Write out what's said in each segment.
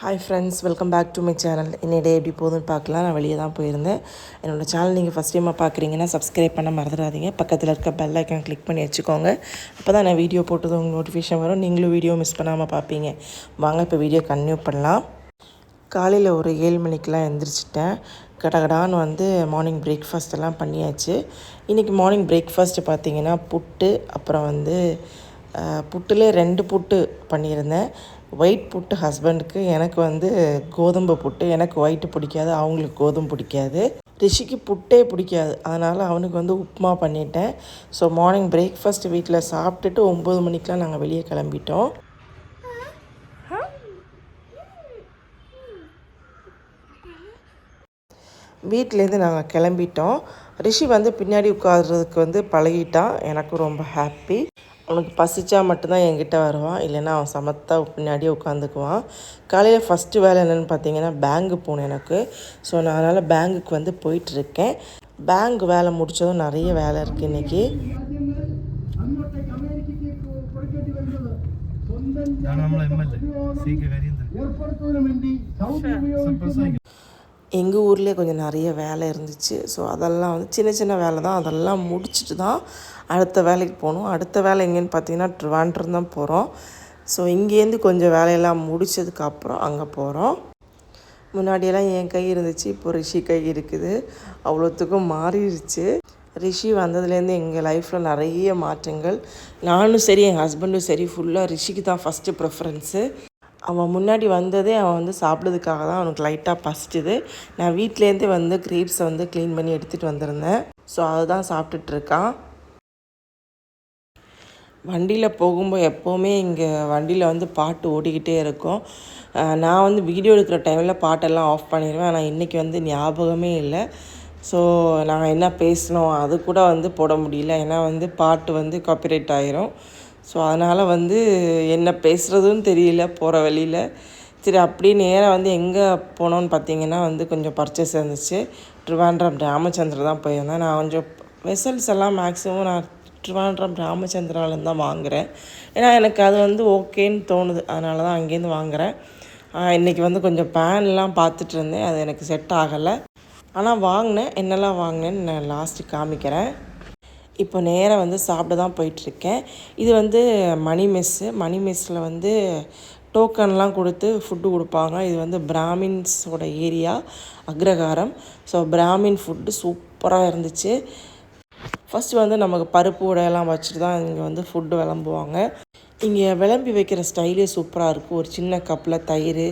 Hi friends, welcome back to my channel. இன்னைய day எப்படி போகுதுன்னு பார்க்கலாம். நான் வெளியே தான் போயிருந்தேன். என்னோடய சேனல் நீங்கள் ஃபஸ்ட் டைமாக பார்க்குறீங்கன்னா சப்ஸ்கிரைப் பண்ண மறந்துடாதீங்க. பக்கத்தில் இருக்க பெல் ஐக்கான் கிளிக் பண்ணி வச்சுக்கோங்க. அப்போ தான் நான் வீடியோ போட்டது உங்களுக்கு நோட்டிஃபிகேஷன் வரும். நீங்களும் வீடியோ மிஸ் பண்ணாமல் பார்ப்பீங்க. வாங்க இப்போ வீடியோ கன்டினியூ பண்ணலாம். காலையில் ஒரு 7 மணிக்கெலாம் எழுந்திரிச்சிட்டேன். கடகடான்னு மார்னிங் பிரேக்ஃபாஸ்ட் எல்லாம் பண்ணியாச்சு. இன்றைக்கி மார்னிங் பிரேக்ஃபாஸ்ட்டு பார்த்திங்கன்னா புட்டு, அப்புறம் புட்டில் 2 புட்டு பண்ணியிருந்தேன். ஒயிட் புட்டு ஹஸ்பண்டுக்கு, எனக்கு கோதுமை புட்டு. எனக்கு ஒயிட்டு பிடிக்காது, அவங்களுக்கு கோதுமை பிடிக்காது. ரிஷிக்கு புட்டே பிடிக்காது, அதனால் அவனுக்கு உப்புமா பண்ணிட்டேன். ஸோ மார்னிங் பிரேக்ஃபாஸ்ட் வீட்டில் சாப்பிட்டுட்டு 9 மணிக்கெலாம் நாங்கள் வெளியே கிளம்பிட்டோம். வீட்டிலேருந்து நாங்கள் கிளம்பிட்டோம். ரிஷி பின்னாடி உட்கார்றதுக்கு பழகிட்டான். எனக்கும் ரொம்ப ஹாப்பி. அவனுக்கு பசிச்சா மட்டும்தான் என்கிட்ட வருவான், இல்லைன்னா அவன் சமத்தா பின்னாடியே உட்காந்துக்குவான். காலையில் ஃபஸ்ட்டு வேலை என்னென்னு பார்த்தீங்கன்னா பேங்கு போகணும் எனக்கு. ஸோ நான் அதனால் பேங்குக்கு போயிட்டுருக்கேன். பேங்க் வேலை முடித்ததும் நிறைய வேலை இருக்குது இன்றைக்கி. எங்கள் ஊர்லேயே கொஞ்சம் நிறைய வேலை இருந்துச்சு. ஸோ அதெல்லாம் சின்ன சின்ன வேலை தான். அதெல்லாம் முடிச்சுட்டு தான் அடுத்த வேலைக்கு போகணும். அடுத்த வேலை எங்கேன்னு பார்த்தீங்கன்னா ட்ரிவாண்ட்ரம் தான் போகிறோம். ஸோ இங்கேருந்து கொஞ்சம் வேலையெல்லாம் முடித்ததுக்கப்புறம் அங்கே போகிறோம். முன்னாடியெல்லாம் என் கை இருந்துச்சு, இப்போ ரிஷி கை இருக்குது. அவ்வளோத்துக்கும் மாறிடுச்சு. ரிஷி வந்ததுலேருந்து எங்கள் லைஃப்பில் நிறைய மாற்றங்கள். நானும் சரி, என் ஹஸ்பண்டும் சரி, ஃபுல்லாக ரிஷிக்கு தான் ஃபஸ்ட்டு ப்ரிஃபரன்ஸு. அவன் முன்னாடி வந்ததே அவன் சாப்பிட்றதுக்காக தான். அவனுக்கு லைட்டாக பசிச்சுது. நான் வீட்டிலேருந்தே கிரேப்ஸை க்ளீன் பண்ணி எடுத்துகிட்டு வந்திருந்தேன். ஸோ அதுதான் சாப்பிட்டுட்ருக்கான். வண்டியில் போகும்போது எப்போவுமே இங்கே வண்டியில் பாட்டு ஓடிக்கிட்டே இருக்கும். நான் வீடியோ எடுக்கிற டைமில் பாட்டெல்லாம் ஆஃப் பண்ணிடுவேன். ஆனால் இன்றைக்கி ஞாபகமே இல்லை. ஸோ நாங்கள் என்ன பேசினோம் அது கூட போட முடியல. ஏன்னா பாட்டு காப்பிரைட் ஆயிரும். ஸோ அதனால் என்ன பேசுகிறதுன்னு தெரியல போகிற வழியில். சரி, அப்படியே நேராக எங்கே போனோன்னு பார்த்தீங்கன்னா கொஞ்சம் பர்ச்சேஸ் இருந்துச்சு. ட்ரிவாண்ட்ரம் ராமச்சந்திரா தான் போயிருந்தேன். நான் கொஞ்சம் வெசல்ஸ் எல்லாம் மேக்ஸிமம் நான் ட்ரிவாண்ட்ரம் ராமச்சந்திராவிலேருந்து தான் வாங்குகிறேன். ஏன்னா எனக்கு அது ஓகேன்னு தோணுது, அதனால தான் அங்கேருந்து வாங்குகிறேன். இன்றைக்கி கொஞ்சம் பேன்லாம் பார்த்துட்டு இருந்தேன், அது எனக்கு செட் ஆகலை. ஆனால் வாங்கினேன். என்னெல்லாம் வாங்கினேன்னு நான் லாஸ்ட்டு காமிக்கிறேன். இப்போ நேராக சாப்பிட தான் போயிட்டுருக்கேன். இது மணி மெஸ்ஸு. மணி மெஸ்ஸில் டோக்கன்லாம் கொடுத்து ஃபுட்டு கொடுப்பாங்க. இது பிராமின்ஸோட ஏரியா, அக்ரஹாரம். ஸோ பிராமின் ஃபுட்டு சூப்பராக இருந்துச்சு. ஃபஸ்ட்டு நமக்கு பருப்பு உடையெல்லாம் வச்சுட்டு தான் இங்கே ஃபுட்டு விளம்புவாங்க. இங்கே விளம்பி வைக்கிற ஸ்டைலே சூப்பராக இருக்கும். ஒரு சின்ன கப்பில் தயிர்,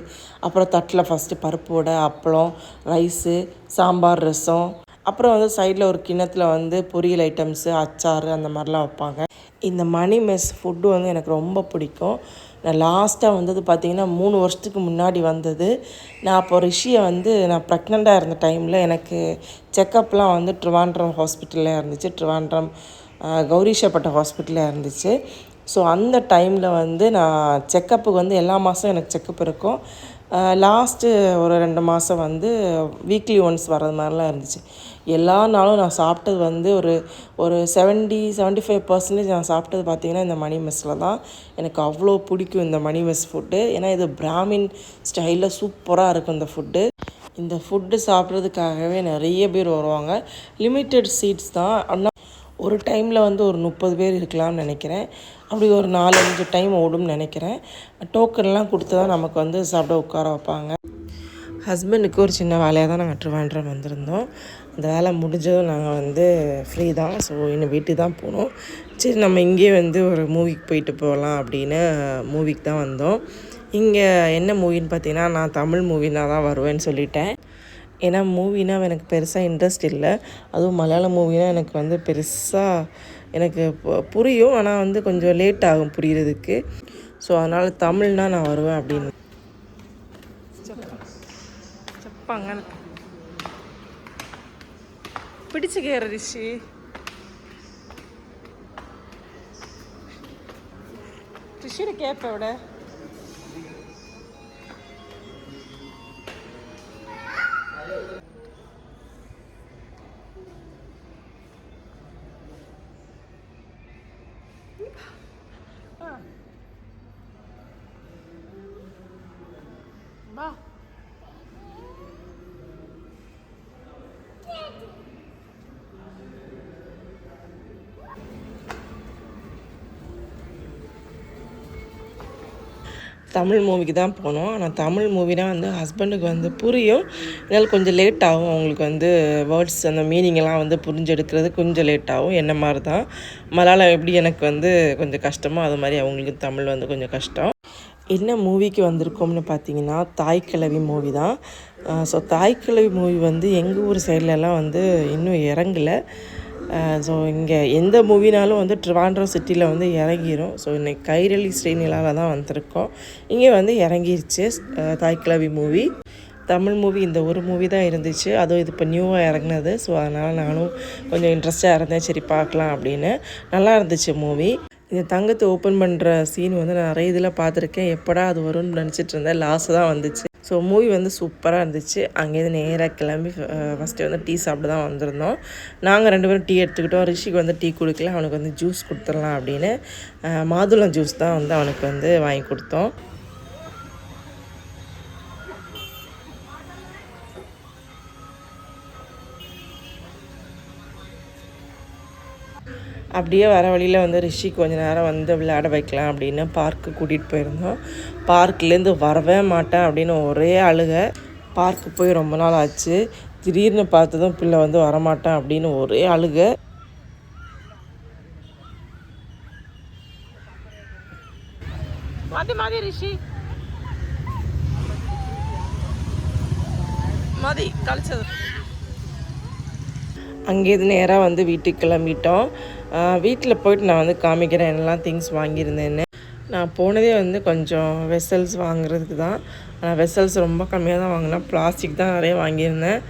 அப்புறம் தட்டில் ஃபஸ்ட்டு பருப்பு வடை, அப்பளம், ரைஸு, சாம்பார், ரசம், அப்புறம் சைடில் ஒரு கிண்ணத்தில் பொரியல் ஐட்டம்ஸு, அச்சார், அந்த மாதிரிலாம் வைப்பாங்க. இந்த மணி மெஸ் ஃபுட்டு எனக்கு ரொம்ப பிடிக்கும். நான் லாஸ்ட்டாக பார்த்திங்கன்னா 3 வருஷத்துக்கு முன்னாடி வந்தது. நான் அப்போ ரிஷியை நான் ப்ரெக்னெண்ட்டாக இருந்த டைமில் எனக்கு செக்கப்லாம் ட்ரிவாண்ட்ரம் ஹாஸ்பிட்டலில் இருந்துச்சு. ட்ரிவாண்ட்ரம் கௌரிஷப்பட்ட ஹாஸ்பிட்டலில் இருந்துச்சு. ஸோ அந்த டைமில் நான் செக்கப்புக்கு எல்லா மாதம் எனக்கு செக்கப் இருக்கும். லாஸ்ட்டு ஒரு 2 மாதம் வீக்லி ஒன்ஸ் வர்றது மாதிரிலாம் இருந்துச்சு. எல்லா நாளும் நான் சாப்பிட்டது ஒரு 75% நான் சாப்பிட்டது பார்த்திங்கன்னா இந்த மணி மெஸ்ஸில் தான். எனக்கு அவ்வளோ பிடிக்கும் இந்த மணி மெஸ் ஃபுட்டு. ஏன்னா இது பிராமின் ஸ்டைலில் சூப்பராக இருக்கும் இந்த ஃபுட்டு. இந்த ஃபுட்டு சாப்பிட்றதுக்காகவே நிறைய பேர் வருவாங்க. லிமிட்டட் சீட்ஸ் தான். ஆனால் ஒரு டைமில் ஒரு 30 பேர் இருக்கலாம்னு நினைக்கிறேன். அப்படி ஒரு 4-5 டைம் ஓடும்னு நினைக்கிறேன். டோக்கன்லாம் கொடுத்து தான் நமக்கு சாப்பிட உட்கார வைப்பாங்க. ஹஸ்பண்டுக்கு ஒரு சின்ன வேலையாக தான் நாங்கள் ட்ரிவாண்ட்ரம் வந்திருந்தோம். அந்த வேலை முடிஞ்சதும் நாங்கள் ஃப்ரீ தான். ஸோ இன்னும் வீட்டுக்கு தான் போனோம். சரி, நம்ம இங்கேயே ஒரு மூவிக்கு போயிட்டு போகலாம் அப்படின்னு மூவிக்கு தான் வந்தோம். இங்கே என்ன மூவின்னு பார்த்தீங்கன்னா, நான் தமிழ் மூவினா தான் வருவேன்னு சொல்லிட்டேன். ஏன்னா மூவினா எனக்கு பெருசாக இன்ட்ரெஸ்ட் இல்லை. அதுவும் மலையாள மூவினா எனக்கு பெருசாக எனக்கு புரியும். ஆனால் கொஞ்சம் லேட் ஆகும் புரிகிறதுக்கு. ஸோ அதனால் தமிழ்னா நான் வருவேன் அப்படின்னு చెప్పంగా പിടിച്ച് കയറി ഋഷി. ഋഷിയുടെ ക്യാപ്പ് എവിടെ? வா. தமிழ் மூவிக்கு தான் போனோம். ஆனால் தமிழ் மூவினா வந்து ஹஸ்பண்டுக்கு வந்து புரியும். இதனால் கொஞ்சம் லேட் ஆகும். அவங்களுக்கு வந்து வேர்ட்ஸ் அந்த மீனிங்கெல்லாம் வந்து புரிஞ்செடுக்கிறது கொஞ்சம் லேட் ஆகும். என்ன மாதிரி தான் மலையாளம் எப்படி எனக்கு வந்து கொஞ்சம் கஷ்டமோ அது மாதிரி அவங்களுக்கு தமிழ் வந்து கொஞ்சம் கஷ்டம். என்ன மூவிக்கு வந்திருக்கோம்னு பார்த்தீங்கன்னா தாய்க்கிழவி மூவி தான். ஸோ தாய்க்கிழவி மூவி வந்து எங்கள் ஊர் சைட்லலாம் வந்து இன்னும் இறங்கலை. ஸோ இங்கே எந்த மூவினாலும் வந்து ட்ரிவாண்ட்ரம் சிட்டியில் வந்து இறங்கிடும். ஸோ இன்றைக்கி கைரளி ஸ்ரீநிலாவில் தான் வந்திருக்கோம். இங்கே வந்து இறங்கிருச்சு தாய்க்கிழவி மூவி. தமிழ் மூவி இந்த ஒரு மூவி தான் இருந்துச்சு. அதுவும் இது இப்போ நியூவாக இறங்கினது. ஸோ அதனால் நானும் கொஞ்சம் இன்ட்ரெஸ்டாக இருந்தேன். சரி பார்க்கலாம் அப்படின்னு. நல்லா இருந்துச்சு மூவி. இந்த தங்கத்தை ஓப்பன் பண்ணுற சீன் வந்து நான் நிறைய இதில் பார்த்துருக்கேன். எப்படா அது வரும்னு நினச்சிட்டு இருந்தேன். லாஸ்ட்டு தான் வந்துச்சு. ஸோ மூவி வந்து சூப்பராக இருந்துச்சு. அங்கேருந்து நேராக கிளம்பி ஃபஸ்ட்டு வந்து டீ சாப்பிட்டு தான் வந்திருந்தோம். நாங்கள் 2 பேரும் டீ எடுத்துக்கிட்டோம். ரிஷிக்கு வந்து டீ குடிக்கல, அவனுக்கு வந்து ஜூஸ் கொடுத்துடலாம் அப்படின்னு மாதுளம் ஜூஸ் தான் வந்து அவனுக்கு வந்து வாங்கி கொடுத்தோம். அப்படியே வர வழியில் வந்து ரிஷி கொஞ்ச நேரம் வந்து விளையாட வைக்கலாம் அப்படின்னு பார்க்கு கூட்டிகிட்டு போயிருந்தோம். பார்க்லேருந்து வரவே மாட்டேன் அப்படின்னு ஒரே அழுகை. பார்க்கு போய் ரொம்ப நாள் ஆச்சு. திடீர்னு பார்த்ததும் பிள்ளை வந்து வரமாட்டேன் அப்படின்னு ஒரே அழுகை. மதி ரிஷி மதி கழிச்சது. அங்கேருந்து நேராக வந்து வீட்டுக்கு கிளம்பிட்டோம். வீட்டில் போய்ட்டு நான் வந்து காமிக்கிறேன் என்னெல்லாம் திங்ஸ் வாங்கியிருந்தேன்னு. நான் போனதே வந்து கொஞ்சம் வெசல்ஸ் வாங்குறதுக்கு தான். ஆனால் வெசல்ஸ் ரொம்ப கம்மியாக தான் வாங்கினேன். பிளாஸ்டிக் தான் நிறைய வாங்கியிருந்தேன்.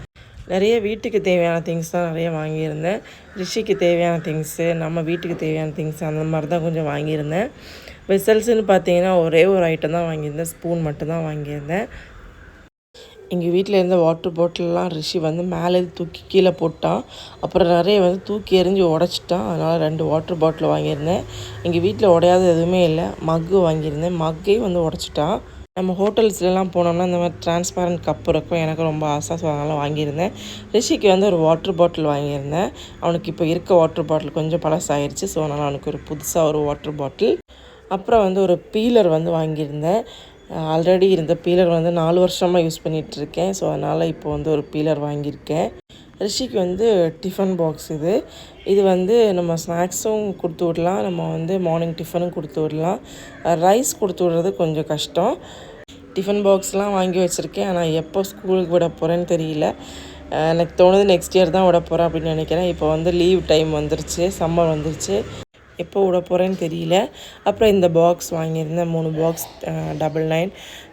நிறைய வீட்டுக்கு தேவையான திங்ஸ் தான் நிறைய வாங்கியிருந்தேன். ரிஷிக்கு தேவையான திங்ஸு, நம்ம வீட்டுக்கு தேவையான திங்ஸ் அந்த மாதிரி தான் கொஞ்சம் வாங்கியிருந்தேன். வெசல்ஸ்ன்னு பார்த்தீங்கன்னா ஒரே ஒரு ஐட்டம் தான் வாங்கியிருந்தேன். ஸ்பூன் மட்டும்தான் வாங்கியிருந்தேன். எங்கள் வீட்டில் இருந்த வாட்டர் பாட்டிலெலாம் ரிஷி வந்து மேலே தூக்கி கீழே போட்டான். அப்புறம் நிறைய வந்து தூக்கி எறிஞ்சு உடச்சிட்டான். அதனால் 2 வாட்டர் பாட்டில் வாங்கியிருந்தேன். எங்கள் வீட்டில் உடையாத எதுவுமே இல்லை. மக்கு வாங்கியிருந்தேன். மக்கையும் வந்து உடச்சிட்டான். நம்ம ஹோட்டல்ஸ்லாம் போனோம்னா இந்த மாதிரி டிரான்ஸ்பரண்ட் கப் இருக்கும். எனக்கு ரொம்ப ஆசை. ஸோ அதனால் வாங்கியிருந்தேன். ரிஷிக்கு வந்து ஒரு வாட்டர் பாட்டில் வாங்கியிருந்தேன். அவனுக்கு இப்போ இருக்க வாட்டர் பாட்டில் கொஞ்சம் பழசாயிருச்சு. ஸோ அதனால் அவனுக்கு ஒரு புதுசாக ஒரு வாட்டர் பாட்டில். அப்புறம் வந்து ஒரு பீலர் வந்து வாங்கியிருந்தேன். ஆல்ரெடி இருந்த பீலர் வந்து 4 வருஷமாக யூஸ் பண்ணிகிட்ருக்கேன். ஸோ அதனால் இப்போ வந்து ஒரு பீலர் வாங்கியிருக்கேன். ரிஷிக்கு வந்து டிஃபன் பாக்ஸ் இது வந்து நம்ம ஸ்நாக்ஸும் கொடுத்து விடலாம், நம்ம வந்து மார்னிங் டிஃபனும் கொடுத்து விடலாம். ரைஸ் கொடுத்து விடுறது கொஞ்சம் கஷ்டம். டிஃபன் பாக்ஸ்லாம் வாங்கி வச்சுருக்கேன். ஆனால் எப்போ ஸ்கூலுக்கு விட போகிறேன்னு தெரியல. எனக்கு தோணுது நெக்ஸ்ட் இயர் தான் விட போகிறேன் அப்படின்னு நினைக்கிறேன். இப்போ வந்து லீவ் டைம் வந்துருச்சு, சம்மர் வந்துருச்சு. எப்போ விட போகிறேன்னு தெரியல. அப்புறம் இந்த பாக்ஸ் வாங்கியிருந்தேன். 3 பாக்ஸ் 99.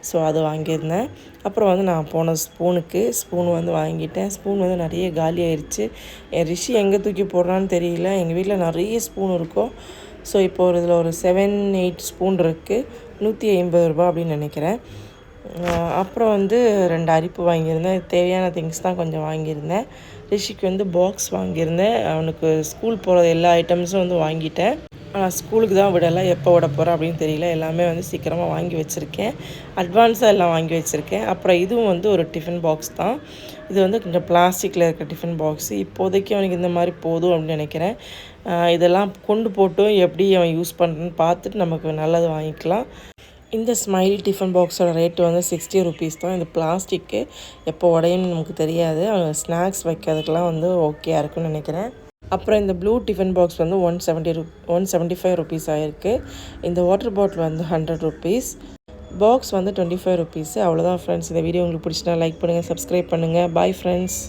ஸோ அது வாங்கியிருந்தேன். அப்புறம் வந்து நான் போன ஸ்பூன் வந்து வாங்கிட்டேன். ஸ்பூன் வந்து நிறைய காலி ஆயிடுச்சு. என் ரிஷி எங்கே தூக்கி போடுறான்னு தெரியல. எங்கள் வீட்டில் நிறைய ஸ்பூன் இருக்கும். ஸோ இப்போ இதில் ஒரு 7-8 ஸ்பூன் இருக்குது. 150 ரூபா அப்படின்னு நினைக்கிறேன். அப்புறம் வந்து 2 அரிப்பு வாங்கியிருந்தேன். தேவையான திங்ஸ் தான் கொஞ்சம் வாங்கியிருந்தேன். ரிஷிக்கு வந்து பாக்ஸ் வாங்கியிருந்தேன். அவனுக்கு ஸ்கூல் போகிற எல்லா ஐட்டம்ஸும் வந்து வாங்கிட்டேன். ஆனால் ஸ்கூலுக்கு தான் விடலை. எப்போ விட போகிறேன் அப்படின்னு தெரியல. எல்லாமே வந்து சீக்கிரமாக வாங்கி வச்சுருக்கேன். அட்வான்ஸாக எல்லாம் வாங்கி வச்சுருக்கேன். அப்புறம் இதுவும் வந்து ஒரு டிஃபன் பாக்ஸ் தான். இது வந்து கொஞ்சம் பிளாஸ்டிக்கில் இருக்க டிஃபன் பாக்ஸு. இப்போதைக்கு அவனுக்கு இந்த மாதிரி போதும் அப்படின்னு நினைக்கிறேன். இதெல்லாம் கொண்டு போட்டும் எப்படி அவன் யூஸ் பண்ணுறேன்னு பார்த்துட்டு நமக்கு நல்லது வாங்கிக்கலாம். இந்த ஸ்மைலி டிஃபன் பாக்ஸோட ரேட்டு வந்து 60 ருபீஸ் தான். இந்த பிளாஸ்டிக்கு எப்போ உடையும்னு நமக்கு தெரியாது. அவனுக்கு ஸ்நாக்ஸ் வைக்கிறதுக்கெலாம் வந்து ஓகேயாக இருக்குன்னு நினைக்கிறேன். அப்புறம் இந்த ப்ளூ டிஃபன் பாக்ஸ் வந்து 175 ருபீஸ் ஆகிருக்கு. இந்த வாட்டர் பாட்டில் வந்து 100 ருபீஸ். பாக்ஸ் வந்து 25 ருபீஸ். அவ்வளோதான் ஃப்ரெண்ட்ஸ். இந்த வீடியோ உங்களுக்கு பிடிச்சினா லைக் பண்ணுங்கள், சப்ஸ்கிரைப் பண்ணுங்கள். Bye friends.